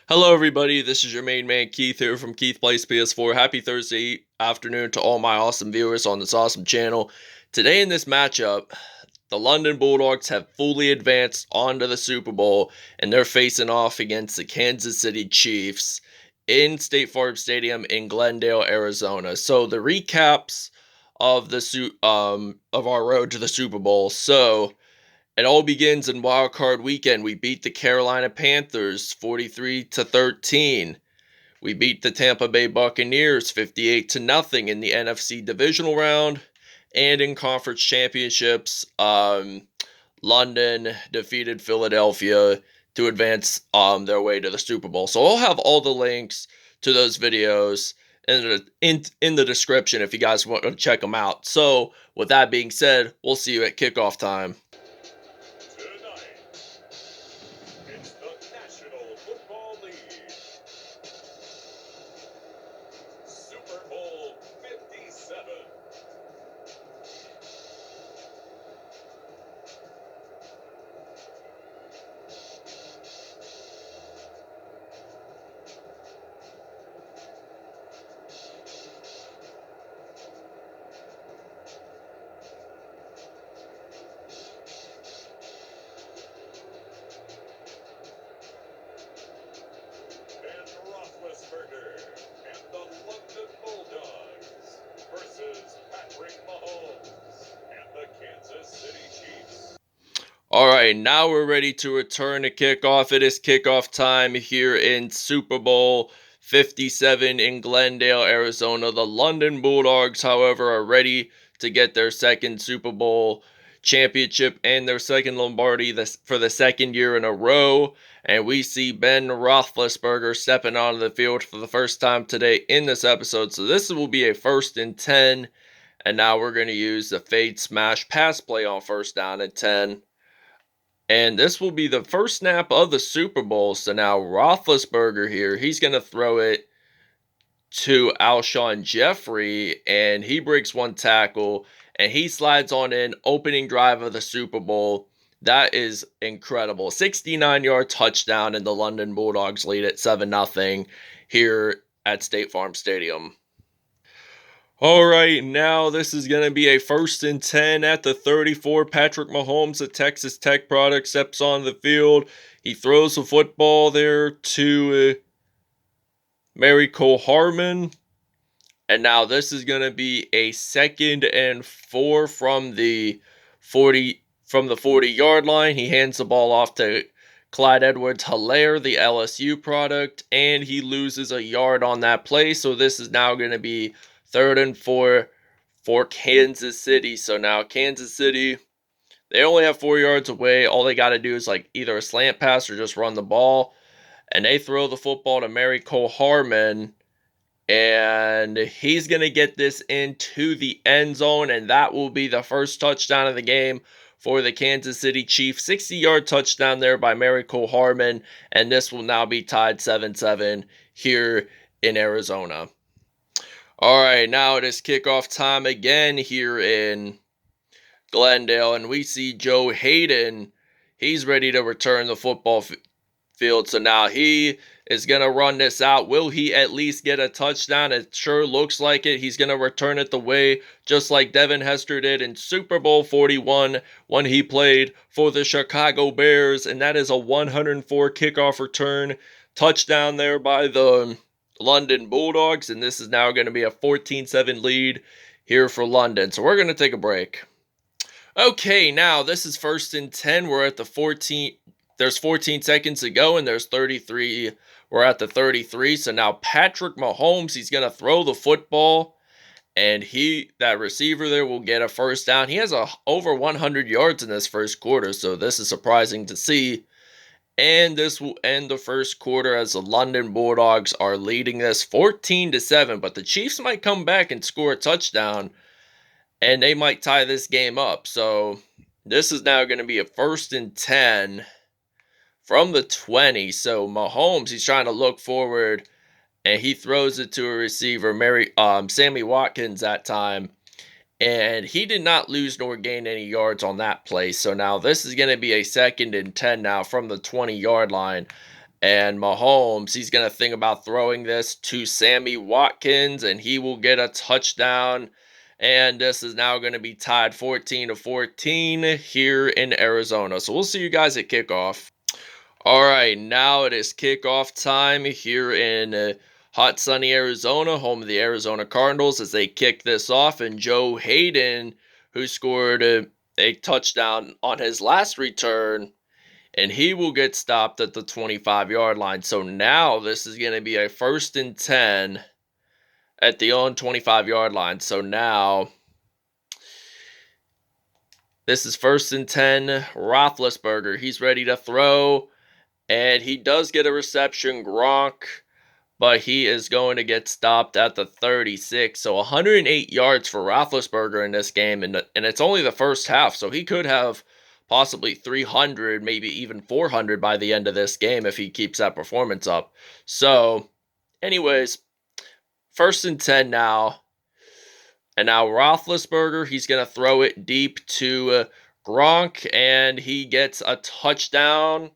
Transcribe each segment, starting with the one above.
Hello, everybody. This is your main man, Keith, here from Keith Plays PS4. Happy Thursday afternoon to all my awesome viewers on this awesome channel. Today in this matchup, the London Bulldogs have fully advanced onto the Super Bowl, and they're facing off against the Kansas City Chiefs in State Farm Stadium in Glendale, Arizona. So the recaps of of our road to the Super Bowl. So it all begins in Wild Card Weekend. We beat the Carolina Panthers 43-13. We beat the Tampa Bay Buccaneers 58-0 in the NFC Divisional round. And in conference championships, London defeated Philadelphia to advance their way to the Super Bowl. So I'll have all the links to those videos in the description if you guys want to check them out. So with that being said, we'll see you at kickoff time. Tonight, it's the National Football League. Super Bowl 57. Roethlisberger and the London Bulldogs versus Mahomes and the Kansas City Chiefs. Alright, now we're ready to return to kickoff. It is kickoff time here in Super Bowl 57 in Glendale, Arizona. The London Bulldogs, however, are ready to get their second Super Bowl championship and their second Lombardi for the second year in a row. And we see Ben Roethlisberger stepping onto the field for the first time today in this episode. So this will be a 1st and 10. And now we're going to use the fade smash pass play on 1st down and 10. And this will be the first snap of the Super Bowl. So now Roethlisberger here, he's going to throw it to Alshon Jeffrey, and he breaks one tackle, and he slides on in, opening drive of the Super Bowl. That is incredible. 69-yard touchdown, and the London Bulldogs lead at 7-0 here at State Farm Stadium. All right, now this is going to be a 1st and 10 at the 34. Patrick Mahomes, a Texas Tech product, steps on the field. He throws the football there to Cole Harmon. And now this is going to be a 2nd and 4 from the 40-yard line. He hands the ball off to Clyde Edwards-Helaire, the LSU product, and he loses a yard on that play. So this is now going to be 3rd and 4 for Kansas City. So now Kansas City, they only have 4 yards away. All they got to do is like either a slant pass or just run the ball. And they throw the football to Cole Harmon, and he's going to get this into the end zone, and that will be the first touchdown of the game for the Kansas City Chiefs. 60-yard touchdown there by Cole Harmon, and this will now be tied 7-7 here in Arizona. All right, now it is kickoff time again here in Glendale, and we see Joe Haden. He's ready to return the football field. So now he is going to run this out. Will he at least get a touchdown? It sure looks like it. He's going to return it the way just like Devin Hester did in Super Bowl 41 when he played for the Chicago Bears, and that is a 104 kickoff return touchdown there by the London Bulldogs, and this is now going to be a 14-7 lead here for London. So we're going to take a break. Okay, now this is 1st and 10. We're at the 14. There's 14 seconds to go, and there's 33. We're at the 33. So now Patrick Mahomes, he's going to throw the football, and that receiver there will get a 1st down. He has over 100 yards in this 1st quarter, so this is surprising to see. And this will end the 1st quarter as the London Bulldogs are leading this 14-7. But the Chiefs might come back and score a touchdown, and they might tie this game up. So this is now going to be a 1st and 10 from the 20. So Mahomes, he's trying to look forward, and he throws it to a receiver, Sammy Watkins that time. And he did not lose nor gain any yards on that play. So now this is going to be a 2nd and 10 now from the 20-yard line And Mahomes, he's going to think about throwing this to Sammy Watkins, and he will get a touchdown. And this is now going to be tied 14-14 here in Arizona. So we'll see you guys at kickoff. All right, now it is kickoff time here in hot, sunny Arizona, home of the Arizona Cardinals, as they kick this off. And Joe Haden, who scored a touchdown on his last return, and he will get stopped at the 25-yard line. So now this is going to be a 1st and 10 at the own 25-yard line. So now this is 1st and 10. Roethlisberger, he's ready to throw, and he does get a reception. Gronk, but he is going to get stopped at the 36. So 108 yards for Roethlisberger in this game, and it's only the first half, so he could have possibly 300, maybe even 400 by the end of this game if he keeps that performance up. So, anyways, 1st and 10 now. And now Roethlisberger, he's going to throw it deep to Gronk, and he gets a touchdown.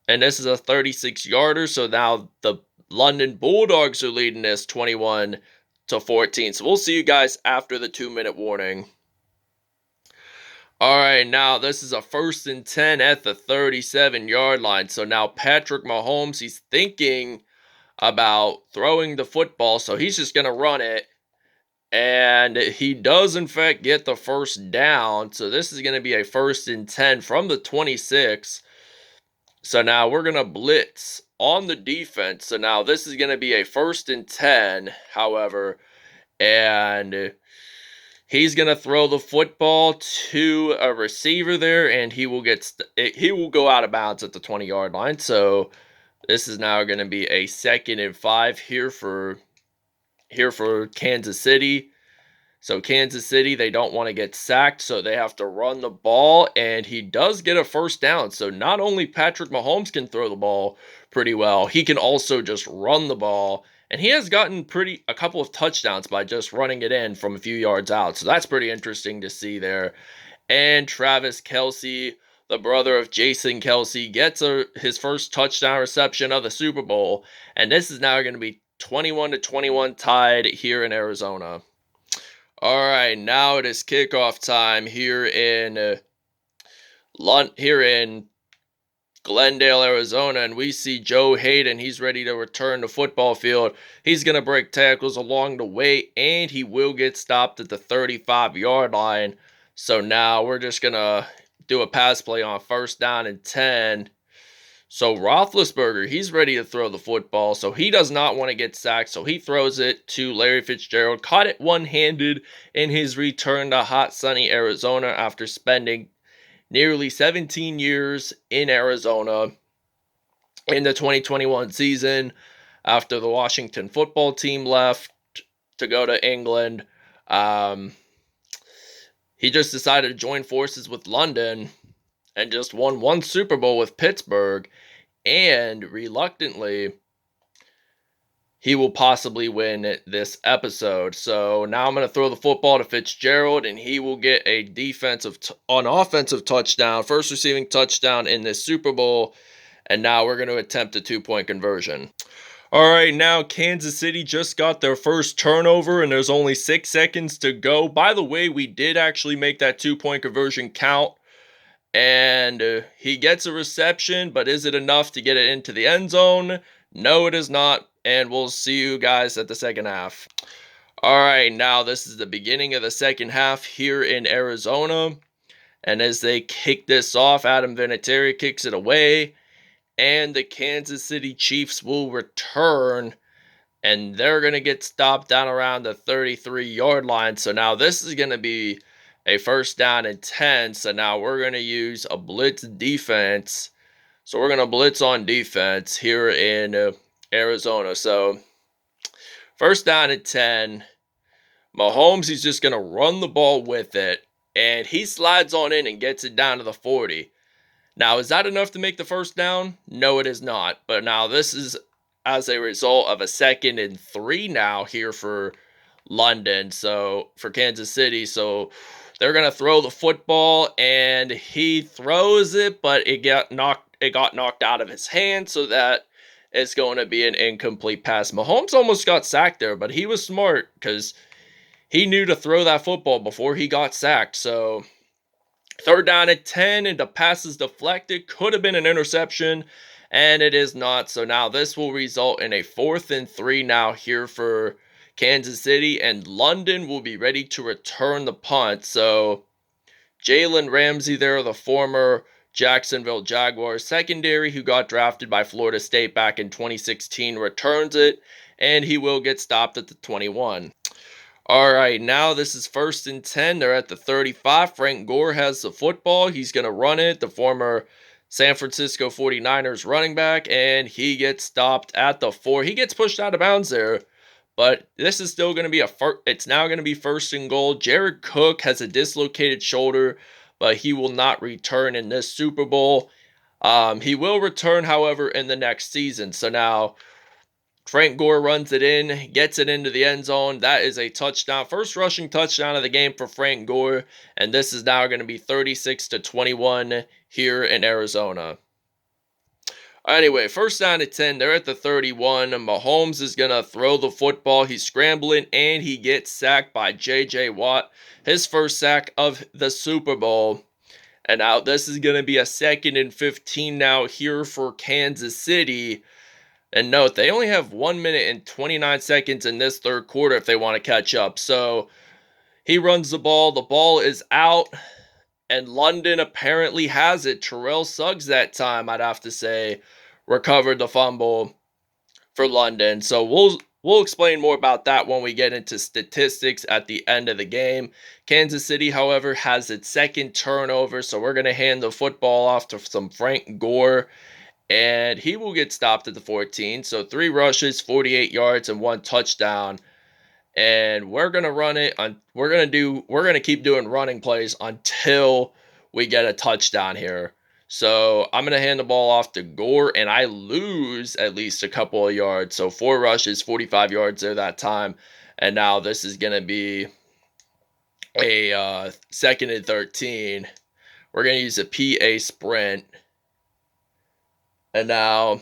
And this is a 36-yarder, so now the London Bulldogs are leading this 21-14. So we'll see you guys after the 2-minute warning. All right, now this is a 1st and 10 at the 37-yard line. So now Patrick Mahomes, he's thinking about throwing the football, so he's just going to run it. And he does, in fact, get the first down. So this is going to be a 1st and 10 from the 26. So now we're going to blitz on the defense. So now this is going to be a 1st and 10, however. And he's going to throw the football to a receiver there, and he will go out of bounds at the 20-yard line. So this is now going to be a 2nd and 5 here for Kansas City. So Kansas City, they don't want to get sacked, so they have to run the ball, and he does get a first down. So not only Patrick Mahomes can throw the ball pretty well, he can also just run the ball, and he has gotten a couple of touchdowns by just running it in from a few yards out. So that's pretty interesting to see there. And Travis Kelce, the brother of Jason Kelce, gets his first touchdown reception of the Super Bowl, and this is now going to be 21-21 tied here in Arizona. All right, now it is kickoff time here in Glendale, Arizona, and we see Joe Haden. He's ready to return to football field. He's going to break tackles along the way, and he will get stopped at the 35-yard line. So now we're just going to do a pass play on 1st down and 10. So Roethlisberger, he's ready to throw the football, so he does not want to get sacked, so he throws it to Larry Fitzgerald. Caught it one-handed in his return to hot, sunny Arizona after spending nearly 17 years in Arizona in the 2021 season after the Washington football team left to go to England. He just decided to join forces with London and just won one Super Bowl with Pittsburgh, and reluctantly, he will possibly win this episode. So now I'm going to throw the football to Fitzgerald, and he will get a offensive touchdown, first receiving touchdown in this Super Bowl, and now we're going to attempt a 2-point conversion. All right, now Kansas City just got their first turnover, and there's only 6 seconds to go. By the way, we did actually make that 2-point conversion count. And he gets a reception, but is it enough to get it into the end zone? No, it is not. And we'll see you guys at the second half. All right, now this is the beginning of the second half here in Arizona. And as they kick this off, Adam Vinatieri kicks it away. And the Kansas City Chiefs will return. And they're going to get stopped down around the 33-yard line. So now this is going to be a 1st down and 10. So now we're going to use a blitz defense. So we're going to blitz on defense here in Arizona. So 1st down and 10. Mahomes, he's just going to run the ball with it. And he slides on in and gets it down to the 40. Now, is that enough to make the first down? No, it is not. But now this is as a result of a 2nd and 3 now here for London. So for Kansas City. So they're going to throw the football, and he throws it, but it got knocked. it got knocked out of his hand, so that is going to be an incomplete pass. Mahomes almost got sacked there, but he was smart because he knew to throw that football before he got sacked. So third down at 10, and the pass is deflected. Could have been an interception, and it is not. So now this will result in a 4th and 3 now here for Kansas City, and London will be ready to return the punt. So Jalen Ramsey there, the former Jacksonville Jaguars secondary who got drafted by Florida State back in 2016, returns it, and he will get stopped at the 21. All right, now this is 1st and 10. They're at the 35. Frank Gore has the football. He's going to run it, the former San Francisco 49ers running back, and he gets stopped at the 4. He gets pushed out of bounds there, but this is still going to be it's now going to be 1st and goal. Jared Cook has a dislocated shoulder, but he will not return in this Super Bowl. He will return, however, in the next season. So now Frank Gore runs it in, gets it into the end zone. That is a touchdown. First rushing touchdown of the game for Frank Gore. And this is now going to be 36-21 here in Arizona. Anyway, 1st down at 10. They're at the 31. Mahomes is going to throw the football. He's scrambling, and he gets sacked by J.J. Watt. His first sack of the Super Bowl. And now this is going to be a 2nd and 15 now here for Kansas City. And note, they only have 1 minute and 29 seconds in this third quarter if they want to catch up. So he runs the ball. The ball is out. And London apparently has it. Terrell Suggs that time, I'd have to say, recovered the fumble for London. So we'll explain more about that when we get into statistics at the end of the game. Kansas City, however, has its 2nd turnover. So we're going to hand the football off to some Frank Gore. And he will get stopped at the 14. So 3 rushes, 48 yards, and 1 touchdown. And we're gonna run it on. We're gonna keep doing running plays until we get a touchdown here. So I'm gonna hand the ball off to Gore, and I lose at least a couple of yards. So 4 rushes, 45 yards there that time. And now this is gonna be a 2nd and 13. We're gonna use a PA sprint. And now,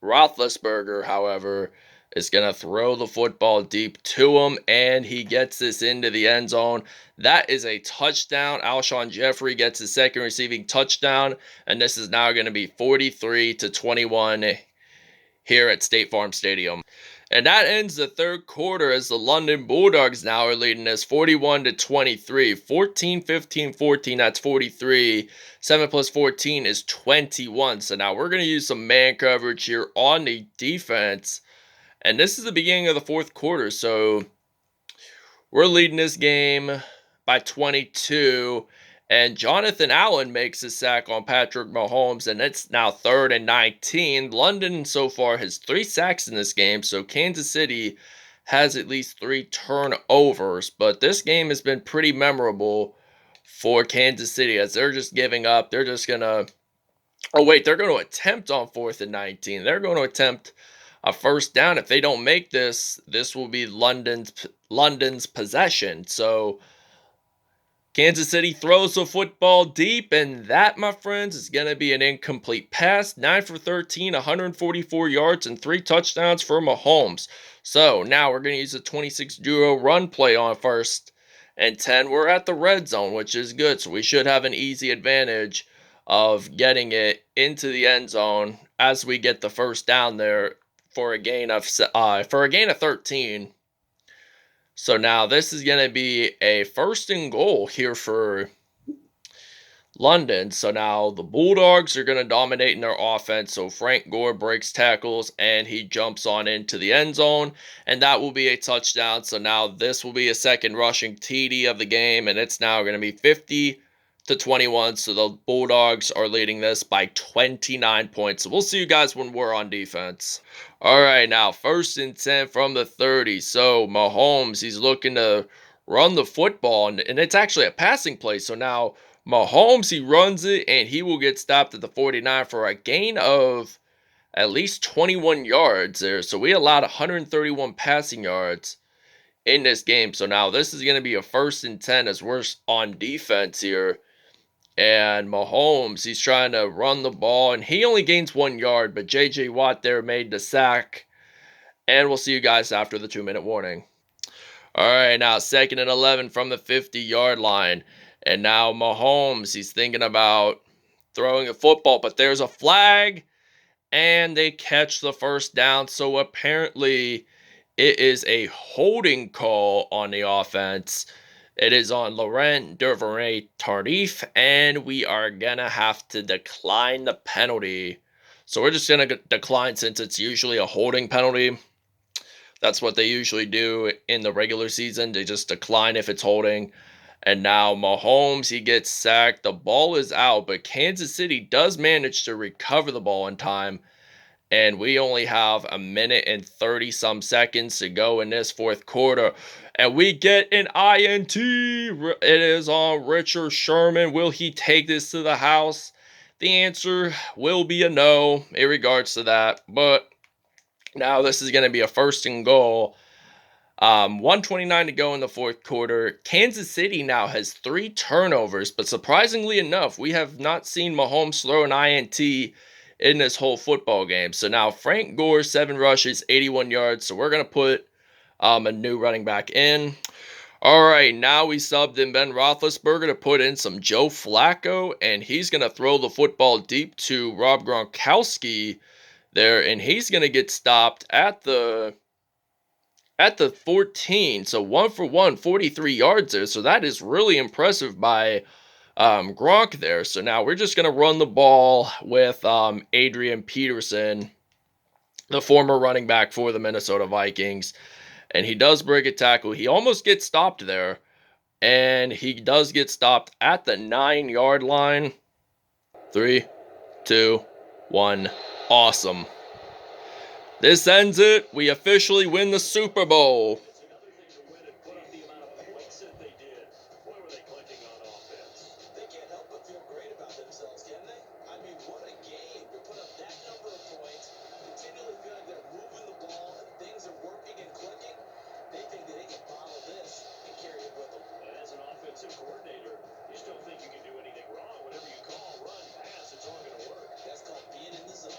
Roethlisberger, however, is going to throw the football deep to him, and he gets this into the end zone. That is a touchdown. Alshon Jeffrey gets his 2nd receiving touchdown, and this is now going to be 43-21 here at State Farm Stadium. And that ends the third quarter as the London Bulldogs now are leading us 41-23. 14, 15, 14, that's 43. 7 plus 14 is 21. So now we're going to use some man coverage here on the defense. And this is the beginning of the 4th quarter. So we're leading this game by 22. And Jonathan Allen makes a sack on Patrick Mahomes, and it's now 3rd and 19. London so far has 3 sacks in this game, so Kansas City has at least 3 turnovers. But this game has been pretty memorable for Kansas City as they're just giving up. They're just going to... Oh, wait, they're going to attempt on 4th and 19. They're going to attempt a 1st down. If they don't make this, this will be London's possession. So Kansas City throws the football deep, and that, my friends, is going to be an incomplete pass. 9 for 13, 144 yards, and 3 touchdowns for Mahomes. So now we're going to use a 26-0 run play on 1st and 10. We're at the red zone, which is good, so we should have an easy advantage of getting it into the end zone as we get the 1st down there for a gain of 13. So now this is going to be a 1st and goal here for London. So now the Bulldogs are going to dominate in their offense. So Frank Gore breaks tackles and he jumps on into the end zone. And that will be a touchdown. So now this will be a 2nd rushing TD of the game. And it's now going to be 50-21. So the Bulldogs are leading this by 29 points. So we'll see you guys when we're on defense. All right, now 1st and 10 from the 30. So Mahomes, he's looking to run the football, and it's actually a passing play. So now Mahomes, he runs it, and he will get stopped at the 49 for a gain of at least 21 yards there. So we allowed 131 passing yards in this game. So now this is going to be a 1st and 10 as we're on defense here. And Mahomes, he's trying to run the ball, and he only gains 1 yard, but J.J. Watt there made the sack. And we'll see you guys after the 2-minute warning. All right, now 2nd and 11 from the 50-yard line. And now Mahomes, he's thinking about throwing a football, but there's a flag, and they catch the first down. So apparently it is a holding call on the offense. It is on Laurent Duvernay-Tardif, and we are going to have to decline the penalty. So we're just going to decline since it's usually a holding penalty. That's what they usually do in the regular season. They just decline if it's holding. And now Mahomes, he gets sacked. The ball is out, but Kansas City does manage to recover the ball in time. And we only have 1 minute and 30-some seconds to go in this 4th quarter. And we get an INT. It is on Richard Sherman. Will he take this to the house? The answer will be a no in regards to that. But now this is going to be a 1st and goal. 1:29 to go in the 4th quarter. Kansas City now has 3 turnovers. But surprisingly enough, we have not seen Mahomes throw an INT in this whole football game. So now Frank Gore, 7 rushes, 81 yards. So we're going to put a new running back in. All right, now we subbed in Ben Roethlisberger to put in some Joe Flacco, and he's going to throw the football deep to Rob Gronkowski there, and he's going to get stopped at the 14. So 1 for 1, 43 yards there. So that is really impressive by Gronk there. So now we're just going to run the ball with Adrian Peterson, the former running back for the Minnesota Vikings. And he does break a tackle. He almost gets stopped there. And he does get stopped at the 9-yard line. 3, 2, 1. Awesome. This ends it. We officially win the Super Bowl. Coordinator, you just don't think you can do anything wrong. Whatever you call, run, pass, it's all going to work. That's called being in the zone.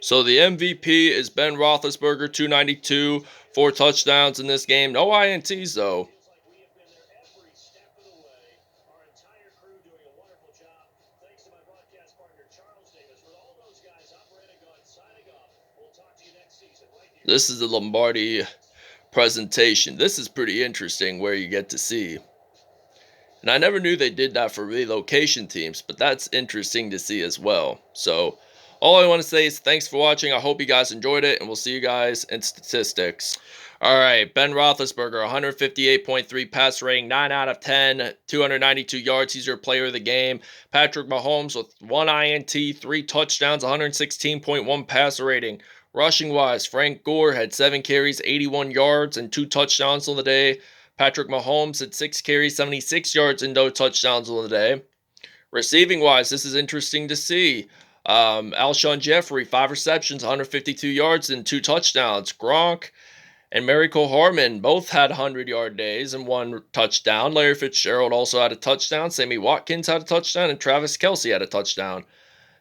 So the MVP is Ben Roethlisberger, 292, 4 touchdowns in this game. No INTs, though. Feels like we have been there every step of the way. Our entire crew doing a wonderful job. Thanks to my broadcast partner, Charles Davis. With all those guys, I'm Brandon Gunn signing off. We'll talk to you next season right here. This is the Lombardi presentation. This is pretty interesting where you get to see. And I never knew they did that for relocation teams, but that's interesting to see as well. So all I want to say is thanks for watching. I hope you guys enjoyed it, and we'll see you guys in statistics. All right, Ben Roethlisberger, 158.3 pass rating, 9 out of 10, 292 yards. He's your player of the game. Patrick Mahomes with 1 INT, 3 touchdowns, 116.1 passer rating. Rushing-wise, Frank Gore had 7 carries, 81 yards, and 2 touchdowns on the day. Patrick Mahomes had 6 carries, 76 yards, and no touchdowns on the day. Receiving-wise, this is interesting to see. Alshon Jeffrey, 5 receptions, 152 yards, and 2 touchdowns. Gronk and Miracle Harmon both had 100-yard days and 1 touchdown. Larry Fitzgerald also had a touchdown. Sammy Watkins had a touchdown, and Travis Kelce had a touchdown.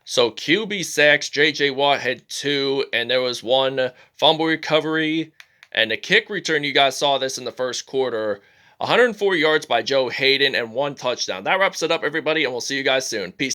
So QB sacks, J.J. Watt had 2, and there was 1 fumble recovery. And the kick return, you guys saw this in the 1st quarter. 104 yards by Joe Haden and 1 touchdown. That wraps it up, everybody, and we'll see you guys soon. Peace.